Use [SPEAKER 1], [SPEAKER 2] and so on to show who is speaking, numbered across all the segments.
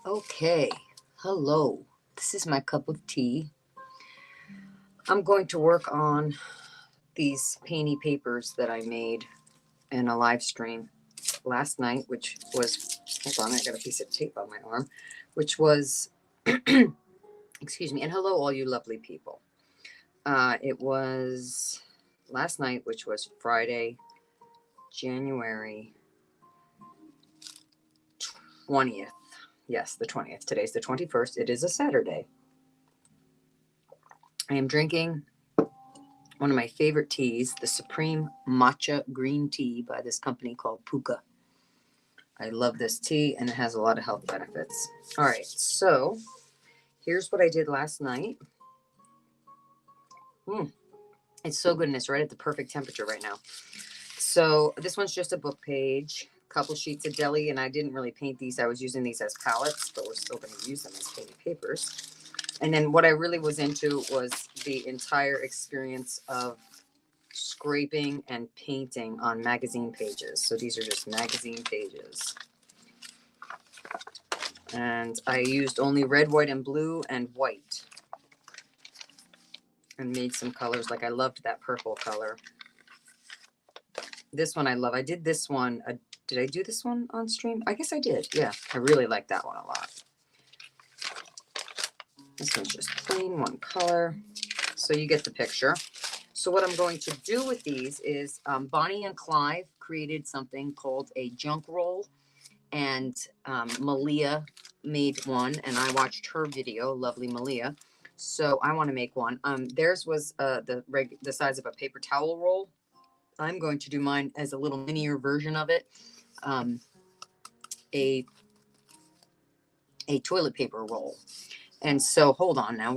[SPEAKER 1] Okay, hello. This is my cup of tea. I'm going to work on these painty papers that I made in a live stream last night, which was, hold on, I got a piece of tape on my arm, which was, excuse me, and hello, all you lovely people. It was last night, which was Friday, January 20th. Yes, the 20th. Today's the 21st. It is a Saturday. I am drinking one of my favorite teas, the Supreme Matcha Green Tea by this company called Puka. I love this tea and it has a lot of health benefits. All right, so here's what I did last night. It's so good and it's right at the perfect temperature right now. So this one's just a book page, a couple sheets of deli, and I didn't really paint these. I was using these as palettes, but we're still going to use them as painted papers. And then what I really was into was the entire experience of scraping and painting on magazine pages. So these are just magazine pages. And I used only red, white, and blue and white. And made some colors. Like I loved that purple color. This one I love. I did this one. Did I do this one on stream? I guess I did. Yeah, I really like that one a lot. This one's just plain one color. So you get the picture. So what I'm going to do with these is Bonnie and Clive created something called a junk roll. And Malia made one. And I watched her video, lovely Malia. So I want to make one. Theirs was the size of a paper towel roll. I'm going to do mine as a little minier version of it. A toilet paper roll. And so, hold on now.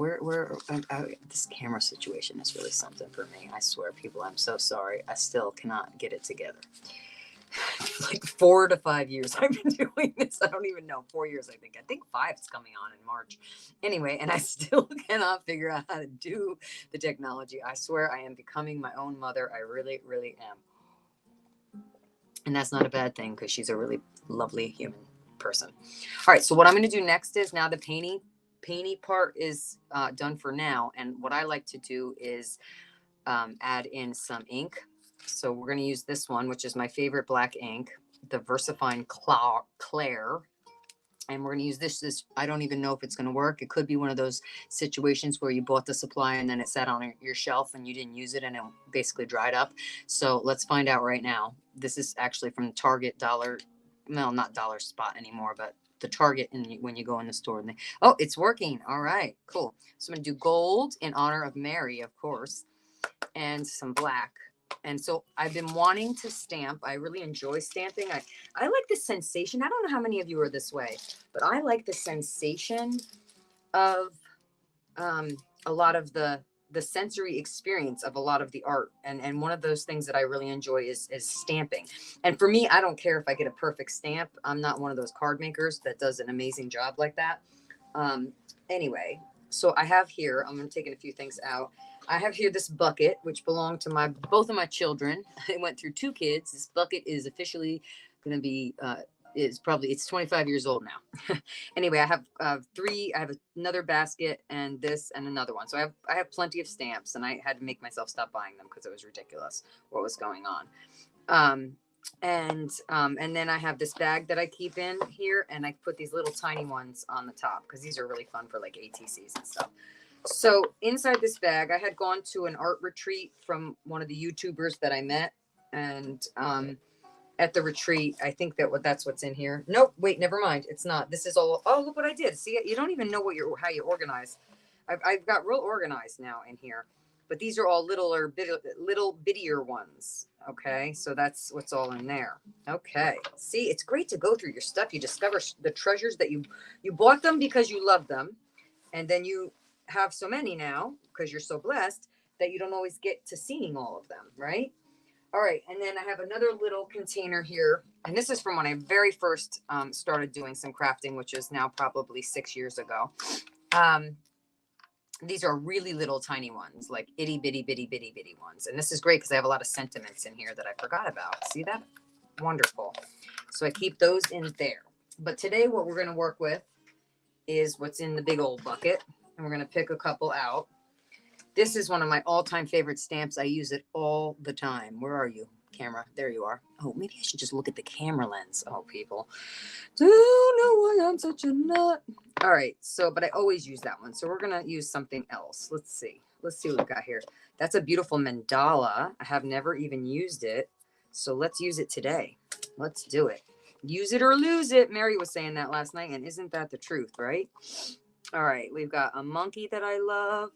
[SPEAKER 1] This camera situation is really something for me. I swear, people, I'm so sorry. I still cannot get it together. Like 4 to 5 years I've been doing this. I don't even know. 4 years, I think. I think 5 is coming on in March. Anyway, and I still cannot figure out how to do the technology. I swear I am becoming my own mother. I really, really am. And that's not a bad thing because she's a really lovely human person. All right, so what I'm going to do next is now the painting part is done for now. And what I like to do is add in some ink. So we're going to use this one, which is my favorite black ink, the Versafine Claire. And we're going to use this. I don't even know if it's going to work. It could be one of those situations where you bought the supply and then it sat on your shelf and you didn't use it and it basically dried up. So let's find out right now. This is actually from Target not Dollar Spot anymore, but the Target when you go in the store. And oh, it's working. All right, cool. So I'm going to do gold in honor of Mary, of course, and some black. And so I've been wanting to stamp. I really enjoy stamping. I like the sensation. I don't know how many of you are this way, but I like the sensation of a lot of the sensory experience of a lot of the art. And one of those things that I really enjoy is stamping. And for me, I don't care if I get a perfect stamp. I'm not one of those card makers that does an amazing job like that. Anyway, so I have here, I'm taking a few things out. I have here this bucket, which belonged to both of my children. I went through 2 kids. This bucket is officially going to be, it's 25 years old now. Anyway, I have 3. I have another basket and this and another one. So I have plenty of stamps, and I had to make myself stop buying them because it was ridiculous what was going on. And then I have this bag that I keep in here, and I put these little tiny ones on the top because these are really fun for like ATCs and stuff. So inside this bag, I had gone to an art retreat from one of the YouTubers that I met. And at the retreat, I think that's what's in here. Nope, wait, never mind. It's not. This is all. Oh, look what I did. See, you don't even know how you organize. I've got real organized now in here. But these are all little bittier ones. Okay, so that's what's all in there. Okay, see, it's great to go through your stuff. You discover the treasures that you bought them because you love them. And then you have so many now because you're so blessed that you don't always get to seeing all of them, right? All right, and then I have another little container here, and this is from when I very first started doing some crafting, which is now probably 6 years ago. These are really little tiny ones, like itty bitty bitty bitty bitty ones, and this is great because I have a lot of sentiments in here that I forgot about. See that? Wonderful. So I keep those in there. But today what we're going to work with is what's in the big old bucket. And we're going to pick a couple out. This is one of my all-time favorite stamps. I use it all the time. Where are you, camera? There you are. Oh, maybe I should just look at the camera lens. Oh, people. Do you know why I'm such a nut? All right. So, but I always use that one. So we're going to use something else. Let's see. Let's see what we've got here. That's a beautiful mandala. I have never even used it. So let's use it today. Let's do it. Use it or lose it. Mary was saying that last night. And isn't that the truth, right? All right. We've got a monkey that I love.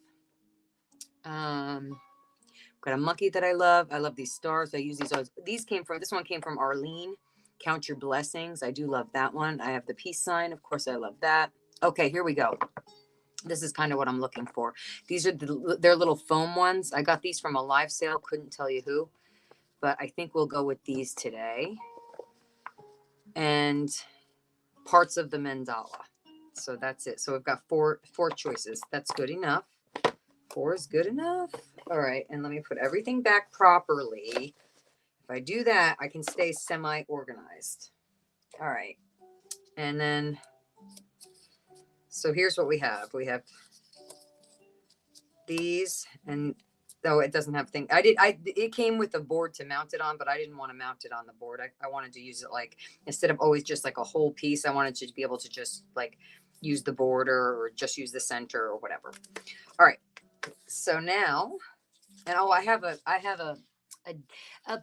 [SPEAKER 1] Got a monkey that I love. I love these stars. I use these always. This one came from Arlene. Count Your Blessings. I do love that one. I have the peace sign. Of course, I love that. Okay, here we go. This is kind of what I'm looking for. These are they're little foam ones. I got these from a live sale. Couldn't tell you who, but I think we'll go with these today. And parts of the mandala. So that's it. So we've got four choices. That's good enough. 4 is good enough. All right. And let me put everything back properly. If I do that, I can stay semi-organized. All right. And then, so here's what we have. We have these, and though it doesn't have thing. It came with a board to mount it on, but I didn't want to mount it on the board. I wanted to use it like, instead of always just like a whole piece, I wanted to be able to just like use the border or just use the center or whatever. All right. So now, and I have a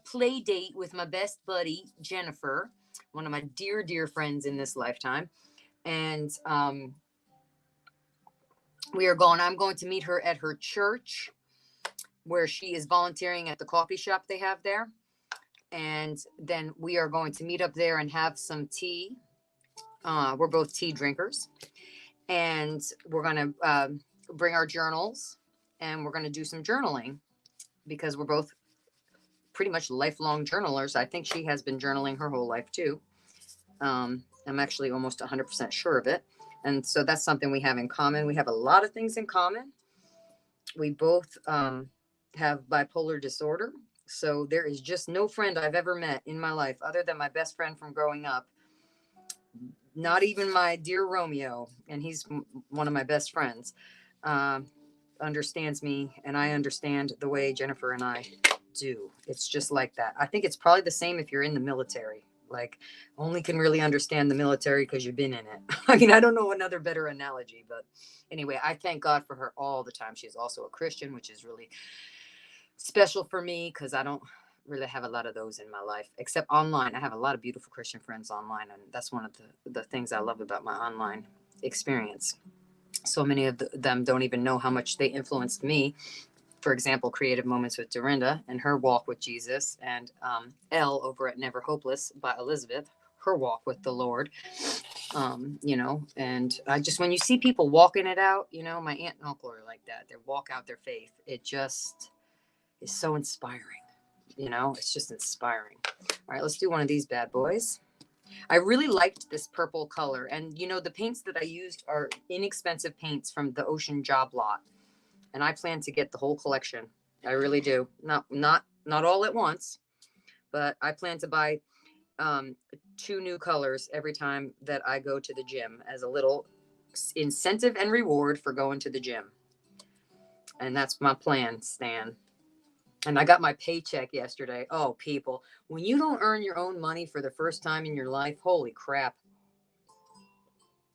[SPEAKER 1] play date with my best buddy, Jennifer, one of my dear friends in this lifetime. And I'm going to meet her at her church where she is volunteering at the coffee shop they have there. And then we are going to meet up there and have some tea. We're both tea drinkers. And we're going to bring our journals and we're going to do some journaling because we're both pretty much lifelong journalers. I think she has been journaling her whole life too. I'm actually almost 100% sure of it. And so that's something we have in common. We have a lot of things in common. We both have bipolar disorder. So there is just no friend I've ever met in my life other than my best friend from growing up. Not even my dear Romeo, and he's one of my best friends, understands me, and I understand the way Jennifer and I do. It's just like that. I think it's probably the same if you're in the military. Like, only can really understand the military because you've been in it. I mean, I don't know another better analogy, but anyway, I thank God for her all the time. She's also a Christian, which is really special for me because I don't really have a lot of those in my life, except online. I have a lot of beautiful Christian friends online, and that's one of the things I love about my online experience. So many of them don't even know how much they influenced me. For example, Creative Moments with Dorinda and her walk with Jesus, and Elle over at Never Hopeless by Elizabeth, her walk with the Lord. And I just, when you see people walking it out, my aunt and uncle are like that. They walk out their faith. It just is so inspiring. It's just inspiring. All right, let's do one of these bad boys. I really liked this purple color. And, the paints that I used are inexpensive paints from the Ocean Job Lot. And I plan to get the whole collection. I really do. Not all at once, but I plan to buy 2 new colors every time that I go to the gym as a little incentive and reward for going to the gym. And that's my plan, Stan. And I got my paycheck yesterday. Oh, people, when you don't earn your own money for the first time in your life, holy crap.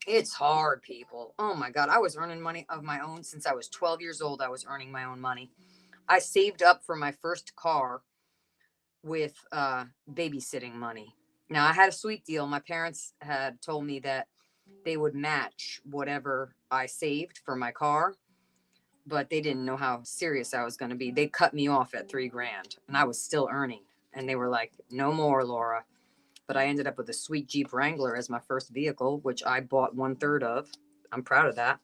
[SPEAKER 1] It's hard, people. Oh my God. I was earning money of my own since I was 12 years old. I was earning my own money. I saved up for my first car with babysitting money. Now, I had a sweet deal. My parents had told me that they would match whatever I saved for my car, but they didn't know how serious I was going to be. They cut me off at $3,000 and I was still earning. And they were like, no more, Laura. But I ended up with a sweet Jeep Wrangler as my first vehicle, which I bought 1/3 of. I'm proud of that.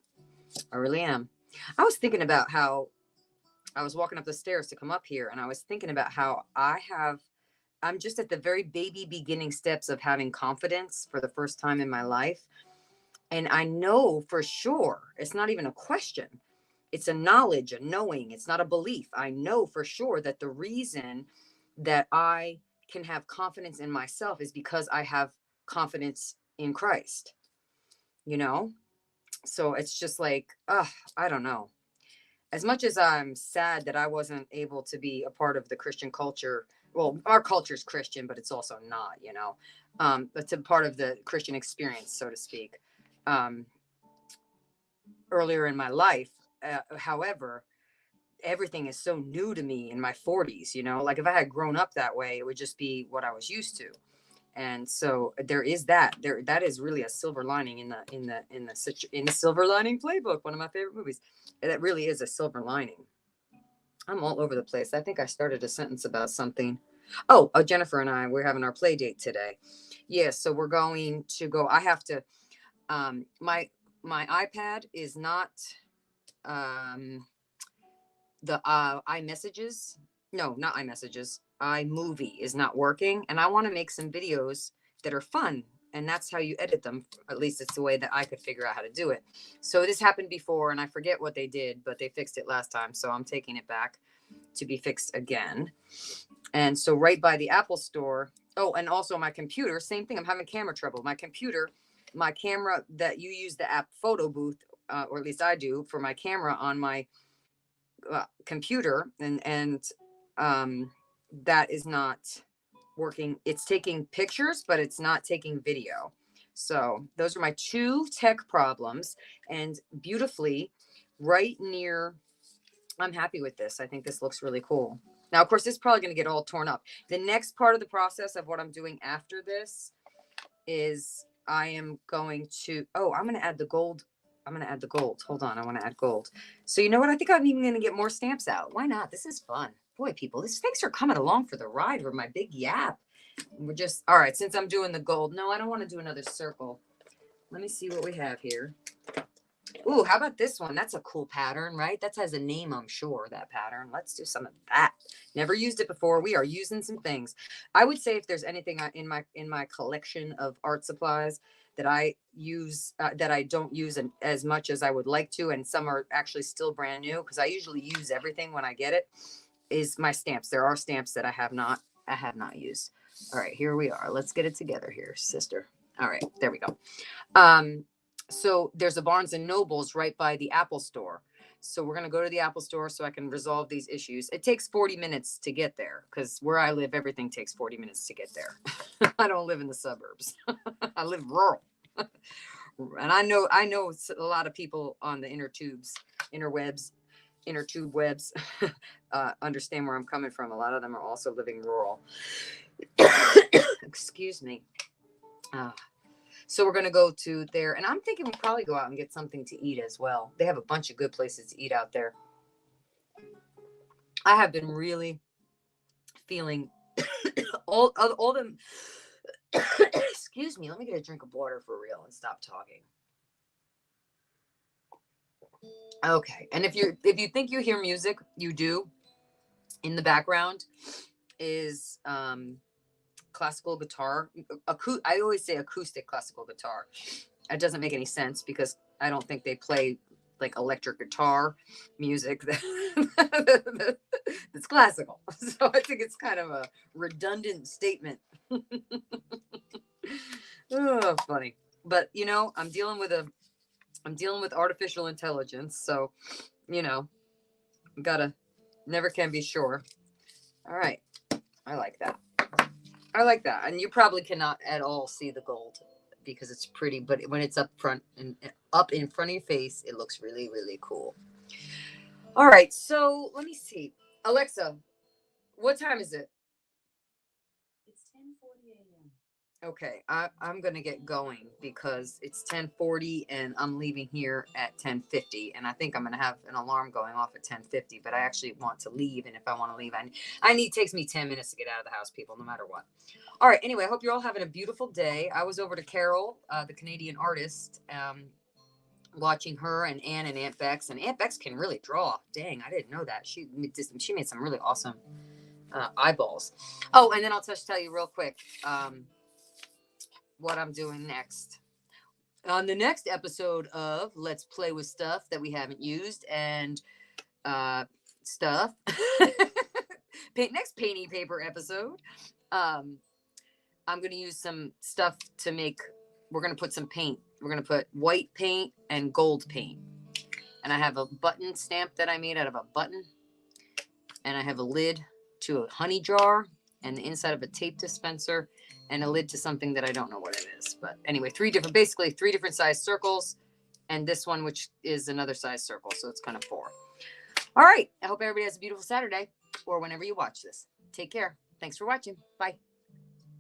[SPEAKER 1] I really am. I was thinking about how I was walking up the stairs to come up here, and I was thinking about how I'm just at the very baby beginning steps of having confidence for the first time in my life. And I know for sure, it's not even a question. It's a knowledge, a knowing. It's not a belief. I know for sure that the reason that I can have confidence in myself is because I have confidence in Christ. So it's just like, I don't know. As much as I'm sad that I wasn't able to be a part of the Christian culture, well, our culture is Christian, but it's also not, it's a part of the Christian experience, so to speak, um, earlier in my life. However, everything is so new to me in my 40s, like if I had grown up that way, it would just be what I was used to. And so there is that is really a silver lining in the Silver Lining Playbook, one of my favorite movies. That really is a silver lining. I'm all over the place. I think I started a sentence about something. Oh, Jennifer and we're having our play date today. Yeah, so we're going to go. I have to my iPad is not um the iMessages. No, not iMessages. iMovie is not working, and I want to make some videos that are fun, and that's how you edit them. At least it's the way that I could figure out how to do it. So this happened before, and I forget what they did, but they fixed it last time, so I'm taking it back to be fixed again. And so right by the Apple store. Oh, and also my computer, same thing. I'm having camera trouble. My computer, my camera that you use the app Photo Booth, or at least I do for my camera on my computer, and um, that is not working. It's taking pictures, but it's not taking video. So those are my two tech problems, and beautifully right near. I'm happy with this. I think this looks really cool. Now, of course, this is probably going to get all torn up. The next part of the process of what I'm doing after this is I am going to, I'm going to add the gold. I'm going to add the gold. Hold on. I want to add gold. So you know what? I think I'm even going to get more stamps out. Why not? This is fun. Boy, people, thanks for coming along for the ride with my big yap. We're just, all right, since I'm doing the gold. No, I don't want to do another circle. Let me see what we have here. Ooh, how about this one? That's a cool pattern, right? That has a name, I'm sure, that pattern. Let's do some of that. Never used it before. We are using some things. I would say if there's anything in my collection of art supplies that I use, that I don't use as much as I would like to, and some are actually still brand new because I usually use everything when I get it, is my stamps. There are stamps that I have not used. All right, here we are. Let's get it together here, sister. All right, there we go. So there's a Barnes and Nobles right by the Apple store. So we're going to go to the Apple store so I can resolve these issues. It takes 40 minutes to get there because where I live, everything takes 40 minutes to get there. I don't live in the suburbs. I live rural. And I know a lot of people on the inner tube webs understand where I'm coming from. A lot of them are also living rural. Excuse me. So we're going to go to there, and I'm thinking we'll probably go out and get something to eat as well. They have a bunch of good places to eat out there. I have been really feeling all them. Excuse me. Let me get a drink of water for real and stop talking. Okay. And if you think you hear music, you do. In the background is classical guitar. I always say acoustic classical guitar. It doesn't make any sense because I don't think they play like electric guitar music that's classical. So I think it's kind of a redundant statement. Oh, funny. But I'm dealing with artificial intelligence, so gotta never can be sure. All right. I like that. And you probably cannot at all see the gold because it's pretty, but when it's up in front of your face, it looks really, really cool. All right, so let me see. Alexa, what time is it? It's 10:40 a.m. Okay, I'm gonna get going because it's 10:40 and I'm leaving here at 10:50, and I think I'm gonna have an alarm going off at 10:50. But I actually want to leave, and if I want to leave, it takes me 10 minutes to get out of the house, people, no matter what. All right. Anyway, I hope you're all having a beautiful day. I was over to Carol, the Canadian artist, watching her and Anne and Aunt Bex. And Aunt Bex can really draw. Dang, I didn't know that. She made some really awesome eyeballs. Oh, and then I'll just tell you real quick what I'm doing next. On the next episode of Let's Play with Stuff That We Haven't Used and stuff. Next Painty Paper episode. I'm going to use some stuff to make we're going to put some paint. We're going to put white paint and gold paint. And I have a button stamp that I made out of a button. And I have a lid to a honey jar and the inside of a tape dispenser and a lid to something that I don't know what it is. But anyway, basically three different size circles. And this one, which is another size circle. So it's kind of 4. All right. I hope everybody has a beautiful Saturday or whenever you watch this. Take care. Thanks for watching. Bye.